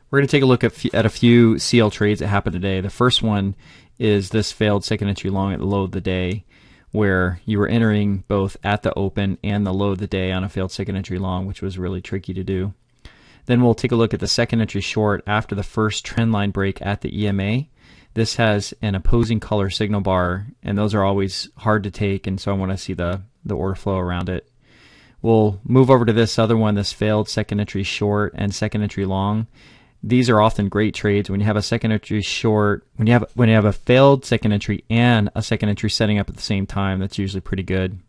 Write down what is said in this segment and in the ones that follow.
We're going to take a look at a few CL trades that happened today. The first one is this failed second entry long at the low of the day, where you were entering both at the open and the low of the day on a failed second entry long, which was really tricky to do. Then we'll take a look at the second entry short after the first trend line break at the EMA. This has an opposing color signal bar, and those are always hard to take, and so I want to see the order flow around it. We'll move over to this other one, this failed second entry short and second entry long. These are often great trades when you have a second entry short, when you have a failed second entry and a second entry setting up at the same time. That's usually pretty good.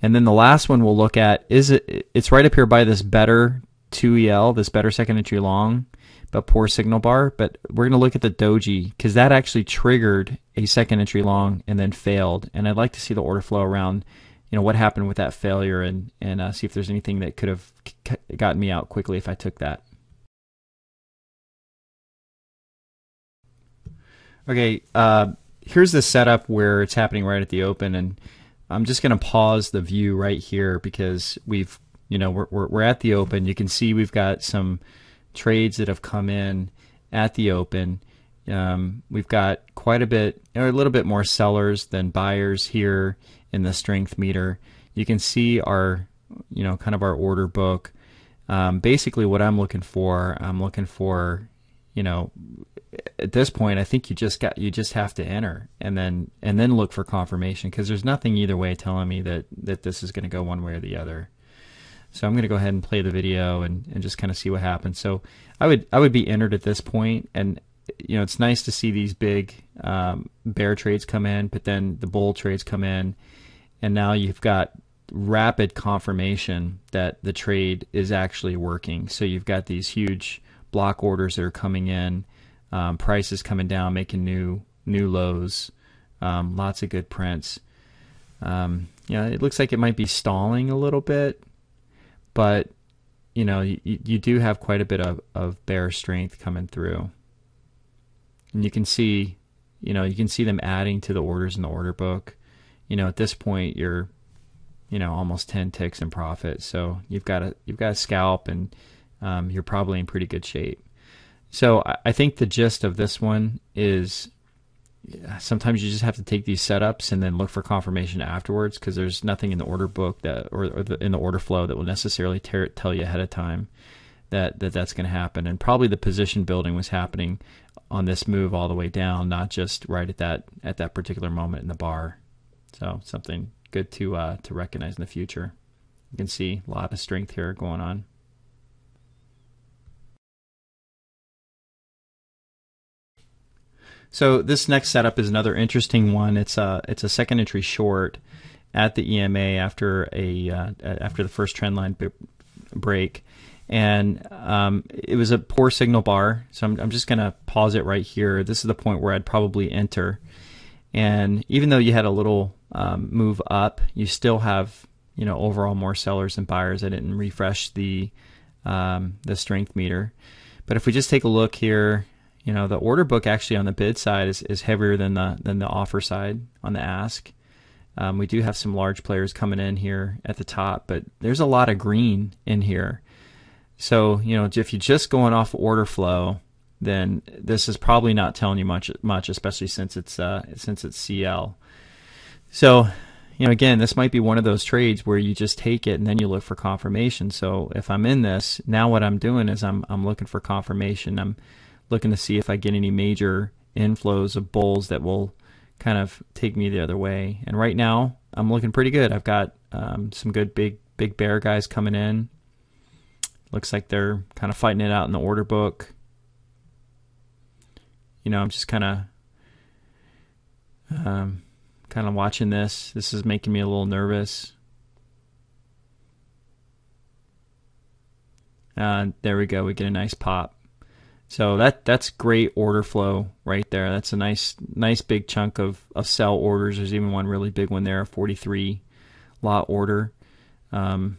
And then the last one we'll look at it's right up here by this better 2EL, this better second entry long, but poor signal bar. But we're going to look at the doji because that actually triggered a second entry long and then failed. And I'd like to see the order flow around, what happened with that failure and see if there's anything that could have gotten me out quickly if I took that. Okay, here's the setup where it's happening right at the open, and I'm just going to pause the view right here because we're at the open. You can see we've got some trades that have come in at the open. We've got quite a bit, a little bit more sellers than buyers here in the strength meter. You can see our, kind of our order book. Basically, what I'm looking for, at this point, I think you just have to enter and then look for confirmation because there's nothing either way telling me that this is going to go one way or the other. So I'm going to go ahead and play the video and just kind of see what happens. So I would be entered at this point, and it's nice to see these big bear trades come in, but then the bull trades come in, and now you've got rapid confirmation that the trade is actually working. So you've got these huge block orders that are coming in, prices coming down, making new lows, lots of good prints. It looks like it might be stalling a little bit, but you do have quite a bit of bear strength coming through, and you can see them adding to the orders in the order book. At this point you're almost 10 ticks in profit, so you've got a scalp, and you're probably in pretty good shape. So I think the gist of this one is sometimes you just have to take these setups and then look for confirmation afterwards because there's nothing in the order book in the order flow that will necessarily tell you ahead of time that's going to happen. And probably the position building was happening on this move all the way down, not just right at that particular moment in the bar. So something good to recognize in the future. You can see a lot of strength here going on. So this next setup is another interesting one. It's a second entry short at the EMA after the first trend line break, and it was a poor signal bar. So I'm just going to pause it right here. This is the point where I'd probably enter, and even though you had a little move up, you still have overall more sellers than buyers. I didn't refresh the strength meter, but if we just take a look here. The order book actually on the bid side is heavier than the offer side on the ask. We do have some large players coming in here at the top, but there's a lot of green in here. So if you're just going off order flow, then this is probably not telling you much, especially since it's CL. So again, this might be one of those trades where you just take it and then you look for confirmation. So if I'm in this now, what I'm doing is I'm looking for confirmation. I'm looking to see if I get any major inflows of bulls that will kind of take me the other way. And right now, I'm looking pretty good. I've got some good big bear guys coming in. Looks like they're kind of fighting it out in the order book. I'm just kind of watching this. This is making me a little nervous. There we go. We get a nice pop. So that's great order flow right there. That's a nice big chunk of sell orders. There's even one really big one there, a 43 lot order. Now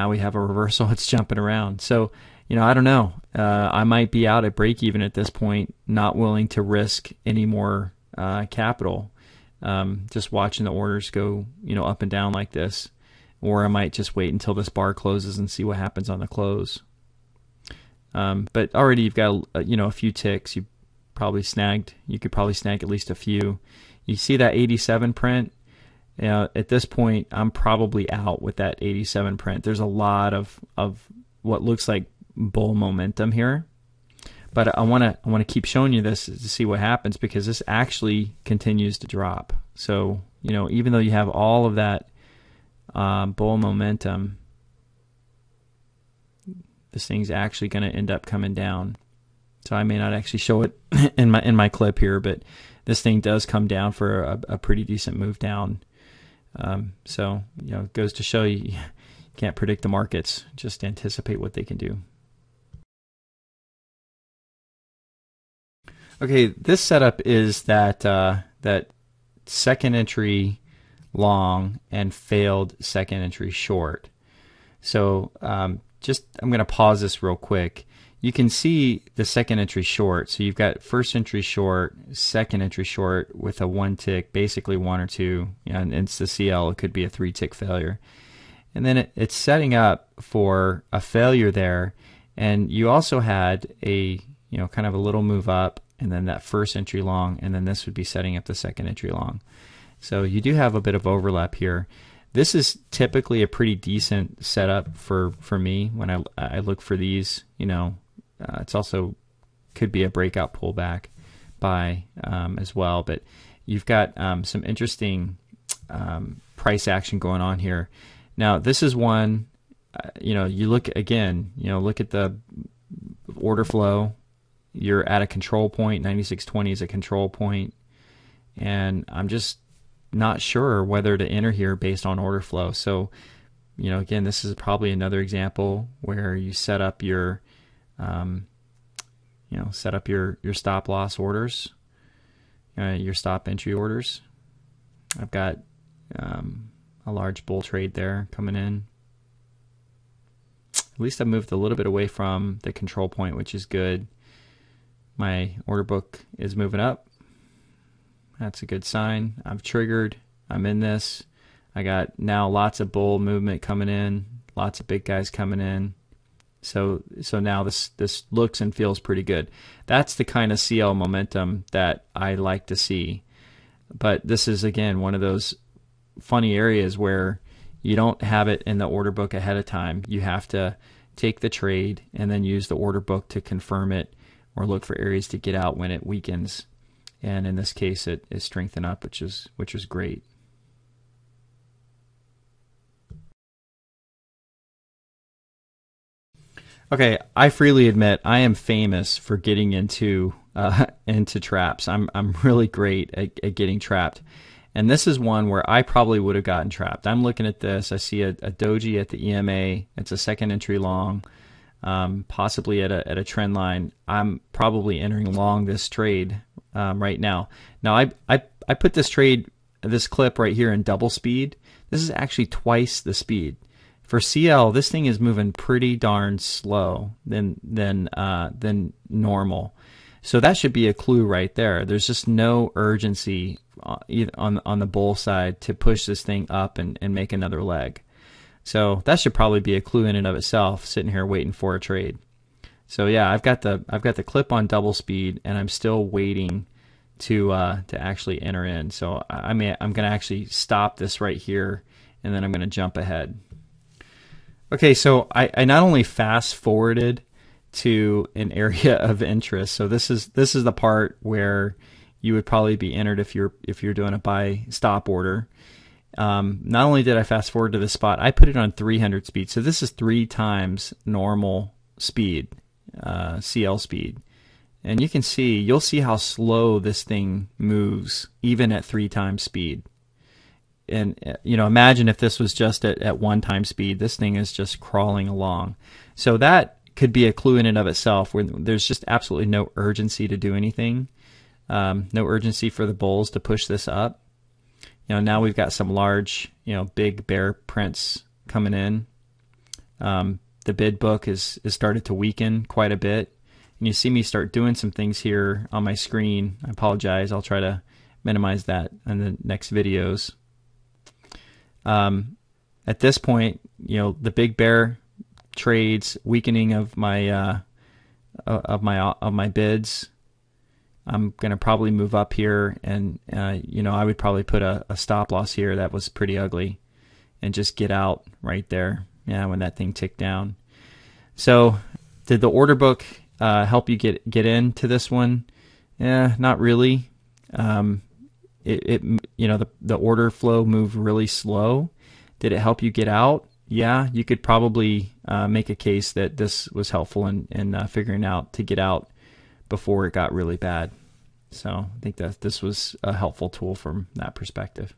we have a reversal. It's jumping around. So I don't know. I might be out at break even at this point, not willing to risk any more capital. Just watching the orders go up and down like this, or I might just wait until this bar closes and see what happens on the close. But already you've got a few ticks. You could probably snag at least a few. You see that 87 print? At this point, I'm probably out with that 87 print. There's a lot of what looks like bull momentum here, but I want to keep showing you this to see what happens, because this actually continues to drop. So even though you have all of that bull momentum, this thing's actually going to end up coming down. So I may not actually show it in my clip here, but this thing does come down for a pretty decent move down. So it goes to show you can't predict the markets, just anticipate what they can do. Okay, this setup is that second entry long and failed second entry short. So I'm going to pause this real quick. You can see the second entry short. So you've got first entry short, second entry short with a 1 tick, basically 1 or 2, and it's the CL. It could be a 3 tick failure. And then it's setting up for a failure there. And you also had a kind of a little move up, and then that first entry long, and then this would be setting up the second entry long. So you do have a bit of overlap here. This is typically a pretty decent setup for me when I look for these. It's also could be a breakout pullback buy as well. But you've got some interesting price action going on here. Now this is one. You look again. Look at the order flow. You're at a control point. 96.20 is a control point, and I'm just not sure whether to enter here based on order flow. So, again, this is probably another example where you set up your, your stop loss orders, your stop entry orders. I've got a large bull trade there coming in. At least I moved a little bit away from the control point, which is good. My order book is moving up. That's a good sign. I've triggered. I'm in this. I got now lots of bull movement coming in, lots of big guys coming in. So now this looks and feels pretty good. That's the kind of CL momentum that I like to see. But this is, again, one of those funny areas where you don't have it in the order book ahead of time. You have to take the trade and then use the order book to confirm it, or look for areas to get out when it weakens. And in this case, it is strengthened up, which is great. Okay, I freely admit I am famous for getting into traps. I'm really great at getting trapped, and this is one where I probably would have gotten trapped. I'm looking at this. I see a doji at the EMA. It's a second entry long, possibly at a trend line. I'm probably entering long this trade right now. Now I put this clip right here in double speed. This is actually twice the speed. For CL, this thing is moving pretty darn slow than normal. So that should be a clue right there. There's just no urgency on the bull side to push this thing up and make another leg. So that should probably be a clue in and of itself, sitting here waiting for a trade. So yeah, I've got the clip on double speed, and I'm still waiting to actually enter in. So I'm going to actually stop this right here, and then I'm going to jump ahead. Okay, so I not only fast forwarded to an area of interest. So this is the part where you would probably be entered if you're doing a buy stop order. Not only did I fast forward to the spot, I put it on 300 speed. So this is 3 times normal speed, CL speed. And you'll see how slow this thing moves even at 3 times speed. And imagine if this was just at 1 time speed. This thing is just crawling along. So that could be a clue in and of itself, where there's just absolutely no urgency to do anything. No urgency for the bulls to push this up. Now we've got some large, big bear prints coming in. The bid book has started to weaken quite a bit. And you see me start doing some things here on my screen. I apologize. I'll try to minimize that in the next videos. At this point, the big bear trades, weakening of my of my bids. I'm going to probably move up here, and I would probably put a stop loss here that was pretty ugly, and just get out right there. Yeah, when that thing ticked down. So, did the order book help you get into this one? Yeah, not really. The order flow moved really slow. Did it help you get out? Yeah, you could probably make a case that this was helpful in figuring out to get out before it got really bad. So I think that this was a helpful tool from that perspective.